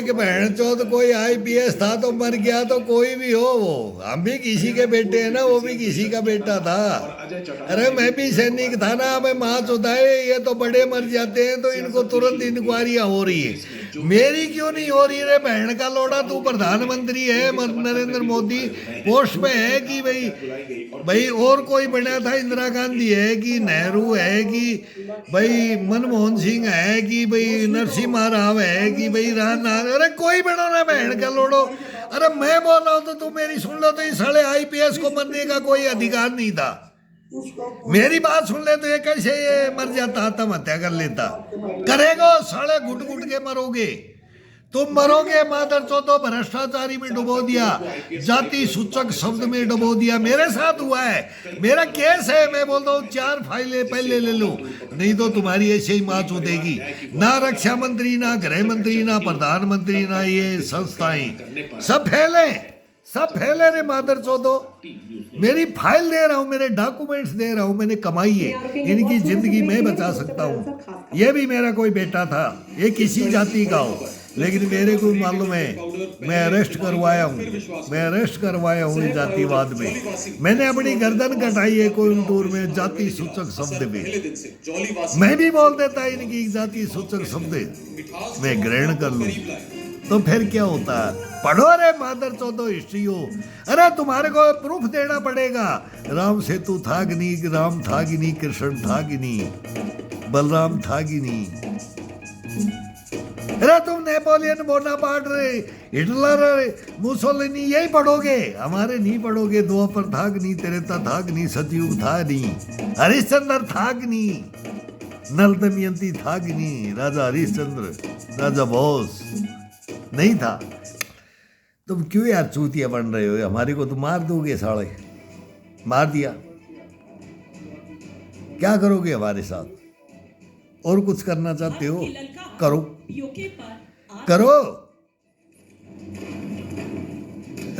कि बहन चौथ कोई आईपीएस था तो मर गया, तो कोई भी हो, वो हम भी किसी के बेटे हैं ना, वो भी किसी का बेटा था। अरे मैं भी सैनिक था ना, मैं माँ चौथाए, ये तो बड़े मर जाते हैं तो इनको तुरंत इंक्वायरियां हो रही है, मेरी क्यों नहीं हो रही? रे बहन का लोड़ा, तू प्रधानमंत्री है, नरेंद्र मोदी पोस्ट पे है कि भाई और कोई बना था, इंदिरा गांधी है कि नेहरू है कि भाई मनमोहन सिंह है कि भाई नरसिम्हा राव है कि भाई राजनाथ, अरे कोई बनो ना बहन का लोड़ो। अरे मैं बोल रहा हूँ तो तू मेरी सुन लो, तो इस साले आईपीएस को मरने का कोई अधिकार नहीं था। मेरी बात सुन ले तो ये कैसे ये मर जाता, आत्महत्या कर लेता? करेगा साले, घुट घुट के मरोगे, तुम मरोगे। मादर चौथो भ्रष्टाचारी में डुबो दिया, जाति सूचक शब्द में डुबो दिया। मेरे साथ हुआ है, मेरा केस है, मैं बोलता हूँ 4 फाइलें पहले ले लो, नहीं तो तुम्हारी ऐसे ही माँ चोदेगी। ना रक्षा मंत्री, ना गृह मंत्री, ना प्रधानमंत्री, ना ये संस्थाएं, सब फैले रे मादर चौथो। मेरी फाइल दे रहा हूँ, मेरे डॉक्यूमेंट्स दे रहा हूँ, मैंने कमाई है, इनकी जिंदगी मैं बचा सकता हूँ। ये भी मेरा कोई बेटा था, ये किसी जाति का हो, लेकिन मेरे को मालूम है, मैं अरेस्ट करवाया हूँ इस जातिवाद में। मैंने अपनी गर्दन कटाई है कोयम्बटूर में जाति सूचक शब्द में। मैं भी बोल देता इनकी जाति सूचक शब्द मैं ग्रहण कर लूँ तो फिर क्या होता है? पढ़ो रे मादर चौथो हिस्ट्री हो। अरे तुम्हारे को प्रूफ देना पड़ेगा। राम सेतु था कि नहीं, राम था कि नहीं, कृष्ण था कि नहीं, बलराम था कि नहीं? अरे तुम नेपोलियन बोनापार्ट रे, हिटलर रे, मुसोलिनी यही पढ़ोगे, हमारे नहीं पढ़ोगे। द्वापर था कि नहीं, त्रेता था कि नहीं, सतयुग था नहीं, हरिश्चंद्र था कि नहीं, नल दमयंती था कि नहीं, राजा हरिश्चंद्र, राजा बोस नहीं था। तुम क्यों यार चूतिया बन रहे हो? हमारे को तो मार दोगे साले, मार दिया, क्या करोगे हमारे साथ? और कुछ करना चाहते हो करो।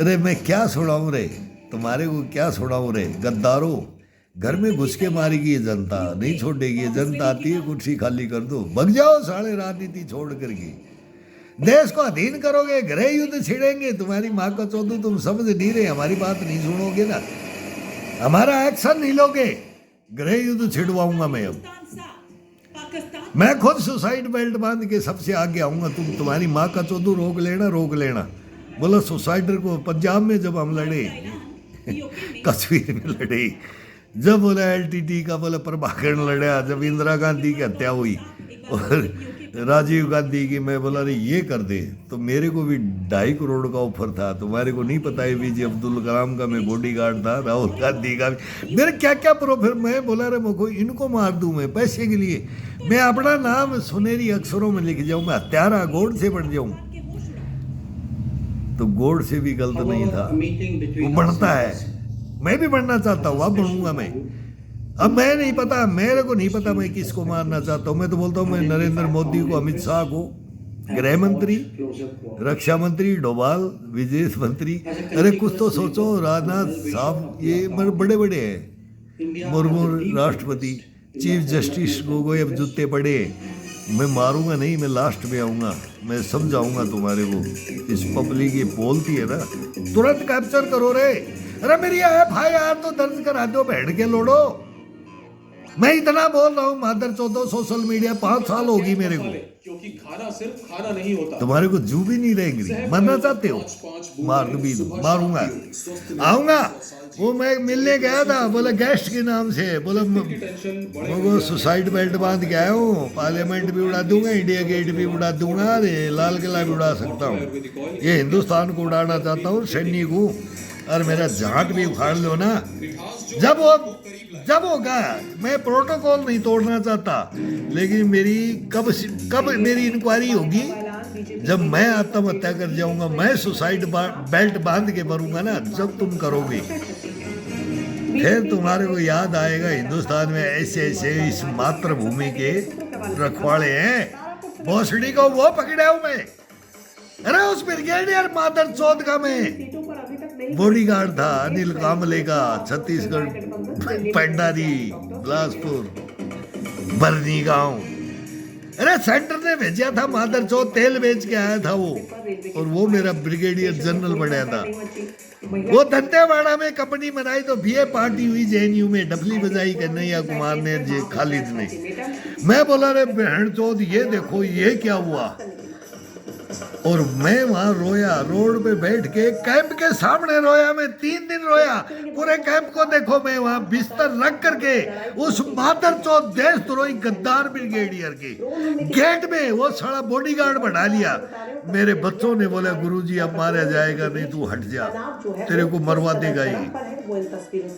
अरे मैं क्या सुनाऊं रे तुम्हारे को, क्या सुनाऊं रे? गद्दारों, घर में घुस के मारेगी जनता, नहीं छोड़ेगी जनता। आती है कुर्सी खाली कर दो, भग जाओ साले, राजनीति छोड़ करके देश को अधीन करोगे, गृह युद्ध छिड़ेंगे। तुम्हारी माँ का चौधरी, तुम समझ नहीं रहे, हमारी बात नहीं सुनोगे ना, हमारा एक्शन नहीं लोगे, गृह युद्ध छिड़वाऊंगा मैं। अब मैं खुद सुसाइड बेल्ट बांध के सबसे आगे आऊंगा। तुम्हारी माँ का चौधरी रोक लेना। बोला सुसाइडर को पंजाब में जब हम लड़े कश्मीर में लड़े, जब बोला एलटीटी का बोला प्रभाकरण लड़ा, जब इंदिरा गांधी की हत्या हुई और राजीव गांधी की, मैं बोला अरे ये कर दे, तो मेरे को भी 2.5 करोड़ का ऑफर था। तुम्हारे को नहीं पता है, बीजे अब्दुल कलाम का मैं बॉडीगार्ड था, राहुल गांधी का मेरे क्या क्या प्रोफिट। मैं बोला रे मुझको इनको मार दूं मैं पैसे के लिए, मैं अपना नाम सुनहरी अक्षरों में लिख जाऊं, मैं हत्यारा गोड से बन जाऊं। तो गोड से भी गलत नहीं था, वो बनता है, मैं भी बनना चाहता हूँ, अब बनूंगा मैं। अब मैं नहीं पता, मेरे को नहीं पता मैं किसको मारना चाहता हूँ। मैं तो बोलता हूँ मैं नरेंद्र मोदी को, अमित शाह को गृह मंत्री, रक्षा मंत्री, डोभाल विदेश मंत्री, अरे कुछ तो सोचो। राजनाथ साहब ये बड़े बड़े हैं, मुर्मू राष्ट्रपति, चीफ जस्टिस गोगोई अब जूते पड़े। मैं मारूंगा नहीं, मैं लास्ट में आऊंगा, मैं समझाऊंगा तुम्हारे को। इस पब्लिक ये बोलती है ना, तुरंत कैप्चर करो रे। अरे मेरी FIR तो दर्ज करा दो, बैठ के लोड़ो। मैं इतना बोल रहा हूँ मादर चौथो, सोशल मीडिया 5 साल होगी मेरे को, क्योंकि खाना सिर्फ खाना नहीं होता। तुम्हारे को जू भी नहीं रहेंगी। मरना चाहते हो मार भी दो, मारूंगा, आऊंगा। वो मैं मिलने गया था, बोला गेस्ट के नाम से, बोला वो सुसाइड बेल्ट बांध के आया हूँ, पार्लियामेंट भी उड़ा दूंगा, इंडिया गेट भी उड़ा दूंगा, लाल किला भी उड़ा सकता हूँ, ये हिंदुस्तान को उड़ाना चाहता हूँ, सैनिक हूँ, और मेरा जाट भी उखाड़ लो ना। जब होगा, मैं प्रोटोकॉल नहीं तोड़ना चाहता, लेकिन मेरी कब मेरी इंक्वायरी होगी? जब मैं आत्महत्या कर जाऊंगा, मैं सुसाइड बेल्ट बांध के मरूंगा ना, जब तुम करोगे फिर तुम्हारे को याद आएगा हिंदुस्तान में ऐसे ऐसे इस मातृभूमि के रखवाले हैं। भोसड़ी को वो पकड़ा हूं मैं। अरे उस ब्रिगेडियर मादर चौथ का मैं बॉडीगार्ड था, अनिल कामले का, छत्तीसगढ़, पंडारी, बिलासपुर, बरनी गांव। अरे सेंटर ने भेजा था मादर चौथ, तेल बेच के आया था वो, और वो मेरा ब्रिगेडियर जनरल बनाया था। वो दंतेवाड़ा में कंपनी बनाई तो बीए पार्टी हुई जेएनयू में, डफली बजाई कन्हैया कुमार ने, जे खालिद ने। मैं बोला रे बहन चौथ ये देखो ये क्या हुआ, और मैं वहां रोया, रोड पे बैठ के कैंप के सामने रोया। मैं 3 दिन रोया, पूरे कैंप को देखो मैं वहां बिस्तर रख करके उस मादर चौथ देशद्रोही गद्दार ब्रिगेडियर के गेट में वो सारा बॉडीगार्ड बढ़ा लिया। मेरे बच्चों ने बोला गुरुजी अब मारा जाएगा नहीं, तू हट जा, तेरे को मरवा देगा ये।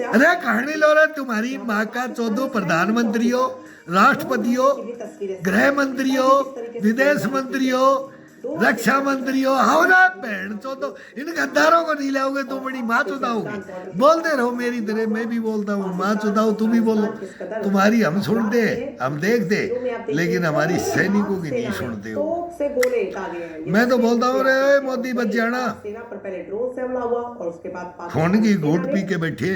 अरे कहानी लो रहे, तुम्हारी माँ का 14 प्रधानमंत्री हो, राष्ट्रपति हो, गृह मंत्री हो, विदेश मंत्री हो, रक्षा मंत्री हो, आओ ना बहन चो, तो इन गद्दारों को नहीं लाओगे तो बड़ी माँ चुदाओगे। बोलते रहो मेरी तरह, मैं भी बोलता हूँ माँ चुदाओ, तुम भी बोलो। तुम्हारी हम सुनते, हम देखते, लेकिन हमारी सैनिकों की नहीं सुनते हो। मैं तो बोलता हूँ रे मोदी बच जाना, खून की घूंट पी के बैठे,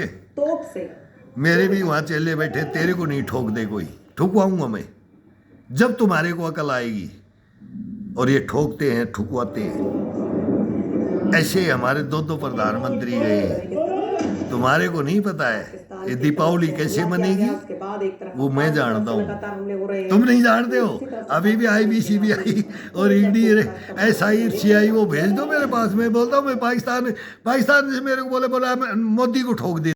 मेरे भी वहां चेले बैठे, तेरे को नहीं ठोक दे कोई, ठुकवाऊंगा मैं जब तुम्हारे को अकल आएगी। और ये ठोकते हैं, ठुकवाते हैं। ऐसे हमारे 2 प्रधानमंत्री गए, तुम्हारे को नहीं पता है ये दीपावली कैसे मनेगी, वो मैं जानता हूँ, तुम नहीं जानते हो। अभी भी IBCBI और ED SI CI वो भेज दो मेरे पास, मैं बोलता हूँ मैं पाकिस्तान से मेरे को बोला मोदी को ठोक दे।